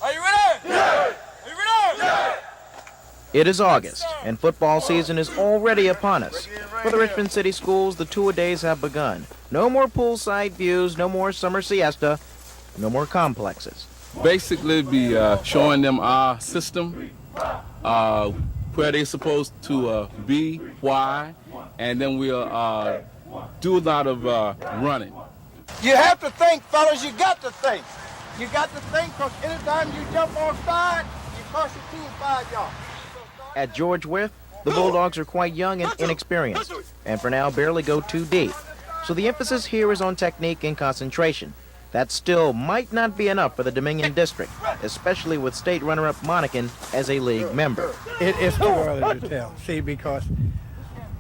Are you ready? Yeah. Are you ready? Yeah. It is August, and football season is already upon us. For the Richmond City Schools, the two-a-days have begun. No more poolside views, no more summer siesta, no more complexes. Basically, be showing them our system, where they're supposed to be, why, and then we'll do a lot of running. You have to think, fellas, you got to think. You got to think, because anytime you jump on side, you cost your team 5 yards. At George Wythe, the Bulldogs are quite young and inexperienced, and for now barely go too deep. So the emphasis here is on technique and concentration. That still might not be enough for the Dominion District, especially with state runner-up Monacan as a league member. It's too early to tell, see, because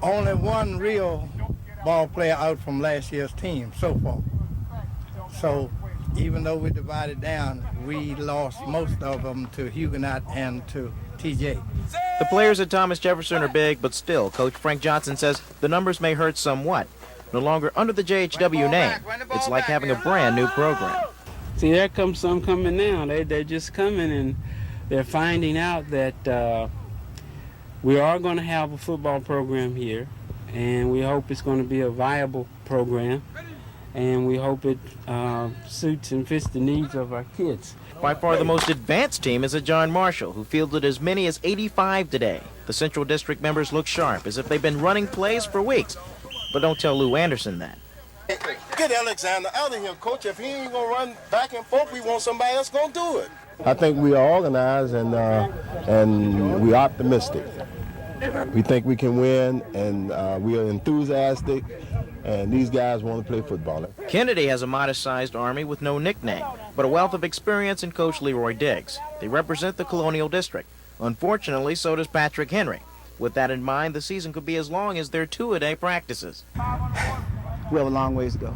only one real ball player out from last year's team so far. So even though we divided down, we lost most of them to Huguenot and to TJ. The players at Thomas Jefferson are big, but still, Coach Frank Johnson says the numbers may hurt somewhat. No longer under the JHW name, it's like having a brand new program. See, there comes some coming now. They're just coming, and they're finding out that we are going to have a football program here, and we hope it's going to be a viable program, and we hope it suits and fits the needs of our kids. By far the most advanced team is at John Marshall, who fielded as many as 85 today. The Central District members look sharp, as if they've been running plays for weeks. But don't tell Lou Anderson that. Get Alexander out of here, Coach. If he ain't going to run back and forth, we want somebody else going to do it. I think we are organized and we're optimistic. We think we can win, and we are enthusiastic, and these guys want to play football. Kennedy has a modest-sized army with no nickname, but a wealth of experience in Coach Leroy Diggs. They represent the Colonial District. Unfortunately, so does Patrick Henry. With that in mind, the season could be as long as their two-a-day practices. We have a long ways to go,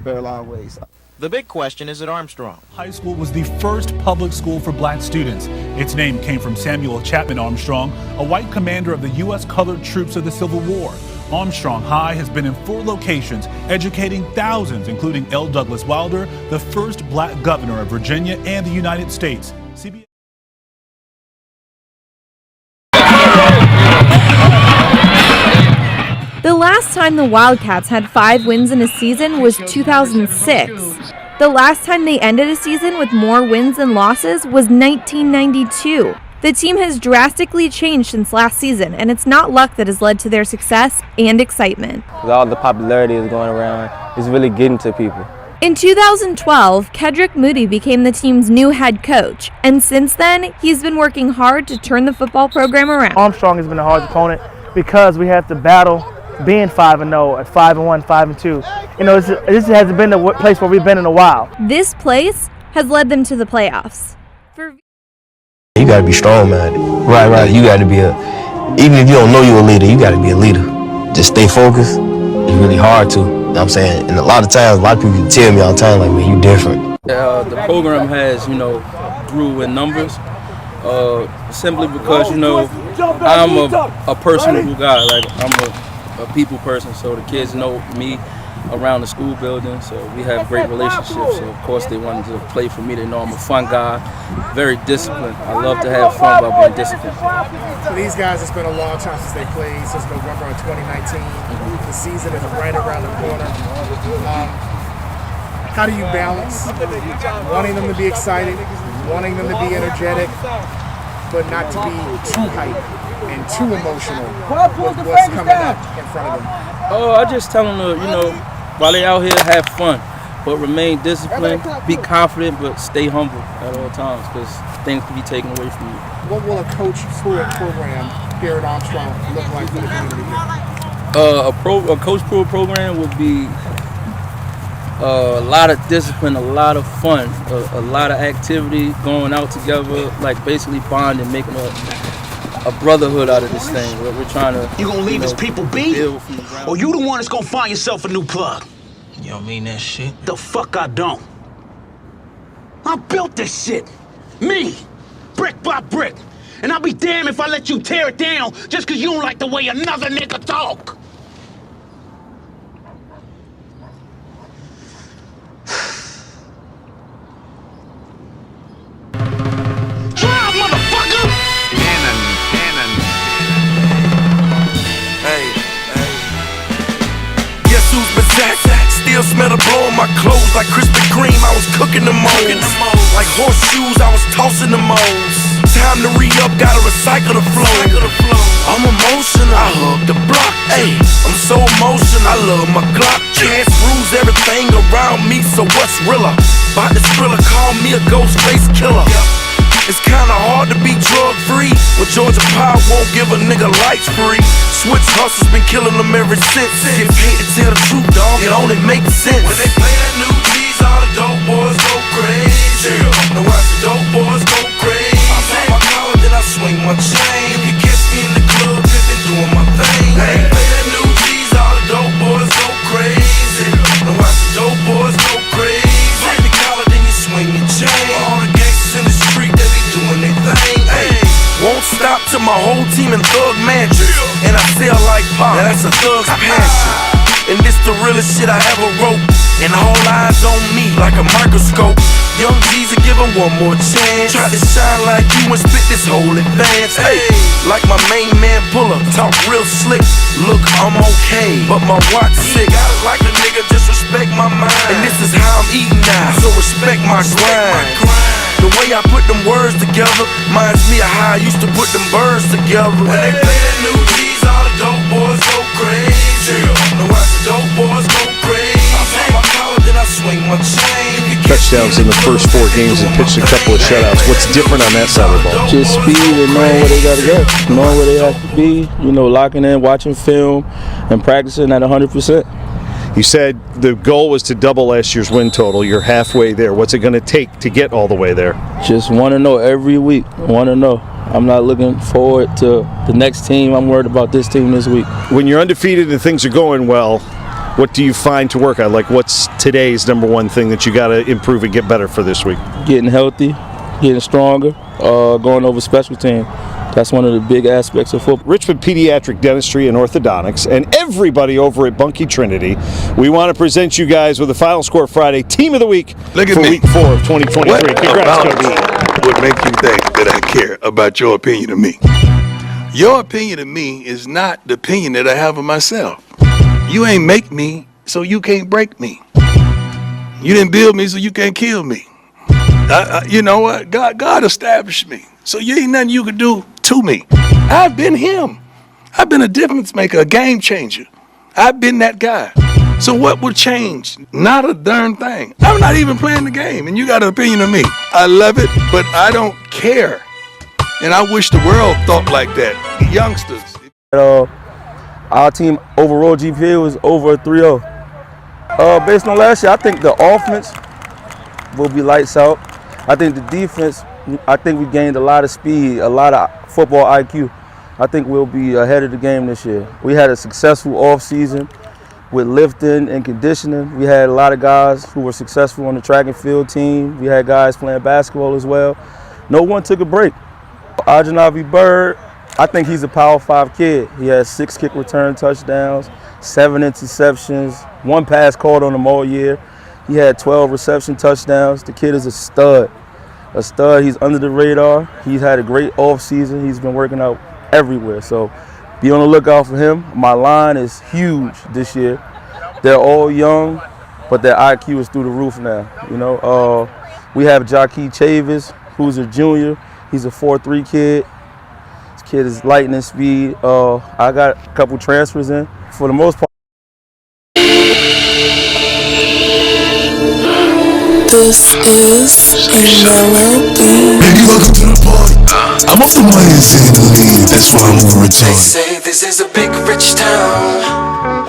very long ways. The big question is at Armstrong. High School was the first public school for black students. Its name came from Samuel Chapman Armstrong, a white commander of the U.S. colored troops of the Civil War. Armstrong High has been in 4 locations, educating thousands, including L. Douglas Wilder, the first black governor of Virginia and the United States. The last time the Wildcats had 5 wins in a season was 2006. The last time they ended a season with more wins than losses was 1992. The team has drastically changed since last season, and it's not luck that has led to their success and excitement. With all the popularity that's going around, it's really getting to people. In 2012, Kedrick Moody became the team's new head coach, and since then, he's been working hard to turn the football program around. Armstrong has been a hard opponent because we have to battle being 5-0 at 5-1, 5-2. You know, this hasn't been the place where we've been in a while. This place has led them to the playoffs. You gotta be strong-minded. Right. You gotta be even if you don't know you're a leader, you gotta be a leader. Just stay focused. It's really hard to. You know what I'm saying? And a lot of times, a lot of people tell me all the time, like, man, you different. The program has, grew in numbers. Simply because, I'm a personable guy. Like, I'm a people person, so the kids know me around the school building, so we have great relationships. So of course they wanted to play for me. They know I'm a fun guy, very disciplined. I love to have fun by being disciplined. For these guys, it's been a long time since they played, since November of 2019. The season is right around the corner. How do you balance wanting them to be excited, wanting them to be energetic, but not to be too hyped and too emotional with what's coming up in front of them? I just tell them to, while they out here, have fun, but remain disciplined, be confident, but stay humble at all times, because things can be taken away from you. What will a Coach Pruitt program here at Armstrong look like for the community here? A Coach Pruitt program would be a lot of discipline, a lot of fun, a lot of activity, going out together, like basically bonding, making a brotherhood out of this thing. We're trying to. You gonna leave his people be? Or you the one that's gonna find yourself a new plug? You don't mean that shit? The fuck I don't. I built this shit. Me. Brick by brick. And I'll be damned if I let you tear it down just cause you don't like the way another nigga talk. smell the blow on my clothes like Krispy Kreme. I was cooking the moles. Like horseshoes, I was tossing the moles. Time to re-up, gotta recycle the flow. I'm emotional, I hug the block. Ayy, I'm so emotional, I love my Glock. Chance rules everything around me, so what's realer? Bout this thriller, call me a ghost face killer. It's kinda hard to be drug-free when Georgia Power won't give a nigga lights free. Switch hustles been killing them ever since. Get paid to tell the truth, dog, it only makes sense. When they play that new G's, all the dope boys go crazy. Now watch the dope boys go crazy. I pop my collar, then I swing my chain. You can catch me in the club, pimpin', doing my thing. When they play that new G's, all the dope boys go crazy. Now watch the dope boys go crazy. Pop the collar, then you swing your chain. All the gangsters in the street, they be doing their thing. Ay, won't stop till my whole team in thug mansions. And I sell like pop, now that's a thug's passion. And this the realest shit I ever wrote. And all eyes on me like a microscope. Young Jeezy, give him one more chance. Try to shine like you and spit this whole advance. Hey, like my main man Puller, talk real slick. Look, I'm okay, but my watch sick. Got it like a nigga, just respect my mind. And this is how I'm eating now, so respect my grind. The way I put them words together reminds me of how I used to put them birds together. When they play that new G's, all the dope boys go crazy. Now watch the dope boys go crazy. I pop my collar, then I swing my chain. Touchdowns in the first 4 games and pitched a couple of shutouts. What's different on that side of the ball? Just speed and knowing where they got to go, knowing where they have to be, you know, locking in, watching film, and practicing at 100%. You said the goal was to double last year's win total. You're halfway there. What's it going to take to get all the way there? Just want to know every week. Want to know. I'm not looking forward to the next team. I'm worried about this team this week. When you're undefeated and things are going well, what do you find to work on? Like, what's today's number one thing that you got to improve and get better for this week? Getting healthy, getting stronger, going over special team. That's one of the big aspects of football. Richmond Pediatric Dentistry and Orthodontics and everybody over at Bunkie Trinity, we want to present you guys with the Final Score Friday Team of the Week for Week 4 of 2023. Congrats, Coach. What makes you think that I care about your opinion of me? Your opinion of me is not the opinion that I have of myself. You ain't make me, so you can't break me. You didn't build me, so you can't kill me. You know what? God established me. So you ain't nothing you can do to me. I've been him. I've been a difference maker, a game changer. I've been that guy. So what will change? Not a darn thing. I'm not even playing the game, and you got an opinion of me. I love it, but I don't care. And I wish the world thought like that. The youngsters. Our team overall GPA was over 3-0. Based on last year, I think the offense will be lights out. I think the defense, I think we gained a lot of speed, a lot of football IQ. I think we'll be ahead of the game this year. We had a successful offseason with lifting and conditioning. We had a lot of guys who were successful on the track and field team. We had guys playing basketball as well. No one took a break. Ajanavi Bird, I think he's a Power 5 kid. He has 6 kick return touchdowns, 7 interceptions, 1 pass caught on him all year. He had 12 reception touchdowns. The kid is a stud. A stud. He's under the radar. He's had a great offseason. He's been working out everywhere. So be on the lookout for him. My line is huge this year. They're all young, but their IQ is through the roof now. You know, we have Jackie Chavis, who's a junior. He's a 4.3 kid. This kid is lightning speed. I got a couple transfers in. For the most part, this is a melody. Baby, welcome to the party. I'm off the money and sitting in the lead. That's why I'm over retarded. They say this is a big rich town.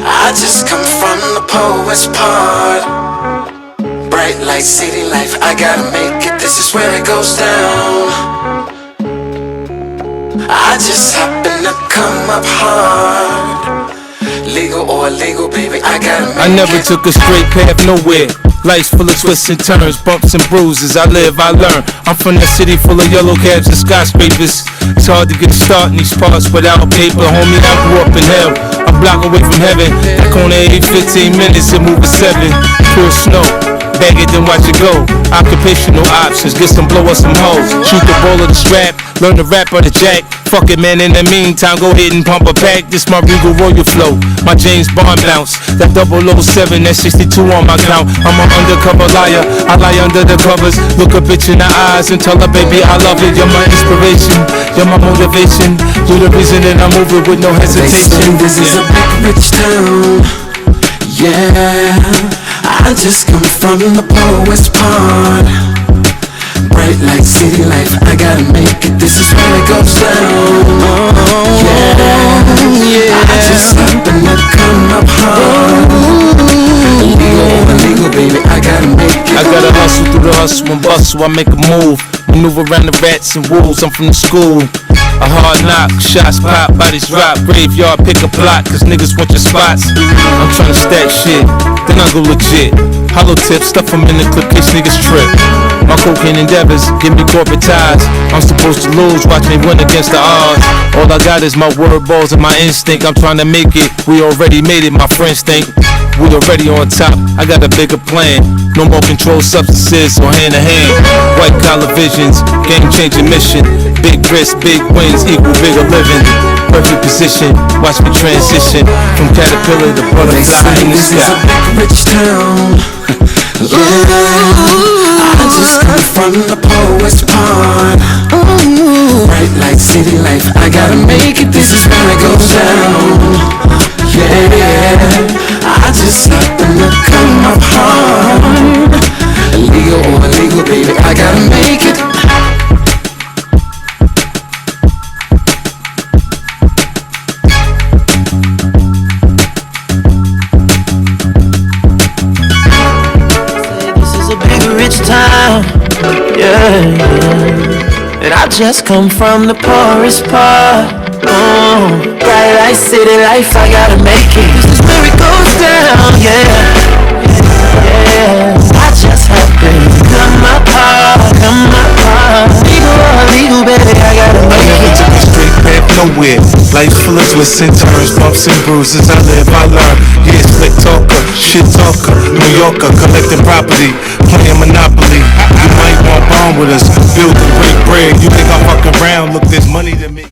I just come from the poet's part. Bright light, city life, I gotta make it. This is where it goes down. I just happen to come up hard. Legal or illegal, baby, I gotta make it. I never took a straight path nowhere. Life's full of twists and turns, bumps and bruises. I live, I learn. I'm from the city full of yellow cabs and skyscrapers. It's hard to get a start in these parts without paper. Homie, I grew up in hell, a block away from heaven. Back on the 15 minutes and move at 7. Pure snow, bag it then watch it go. Occupational options, get some blow or some hoes. Shoot the ball of the strap, learn the rap of the jack. Fuck it, man, in the meantime, go ahead and pump a pack. This my Regal Royal flow, my James Bond bounce. That 007, that 62 on my count. I'm an undercover liar, I lie under the covers. Look a bitch in the eyes and tell her, baby, I love it. You're my inspiration, you're my motivation. You're the reason that I'm moving with no hesitation. This is a big rich town, yeah. I just come from the poorest part. Bright like city life, I gotta make it. This is where it goes down. Yeah. I just happen to come up hard. Illegal, baby, I gotta make it. I gotta hustle through the hustle and bustle. I make a move, maneuver around the rats and wolves. I'm from the school. A hard knock, shots pop, bodies drop. Graveyard, pick a plot, cause niggas want your spots. I'm tryna stack shit, then I go legit. Hollow tips, stuff them in the clip, case niggas trip. My cocaine endeavors give me corporate ties. I'm supposed to lose, watch me win against the odds. All I got is my word balls and my instinct. I'm trying to make it, we already made it, my friends think. We already on top, I got a bigger plan. No more controlled substances or hand to hand. White collar visions, game changing mission. Big risk, big wins, equal bigger living. Perfect position, watch me transition from caterpillar to butterfly in the This is sky. a big rich town, yeah. I just come from the poorest part. Bright like city life, I gotta make it. This is where it goes down. Yeah, I just happen to come up hard. Illegal or illegal, baby, I gotta make it. This is a big rich town, yeah. And I just come from the poorest part. Bright light city life, I gotta make it. This is where it goes down, yeah. I just happen to come up hard. Legal, baby, I gotta make it. Never took a straight path nowhere. Life full of twists and turns, bumps and bruises. I live, I learn. Yeah, slick talker, shit talker, New Yorker, collecting property, playing Monopoly. You might want bond with us, build and break bread. You think I'm fucking around? Look, there's money to me.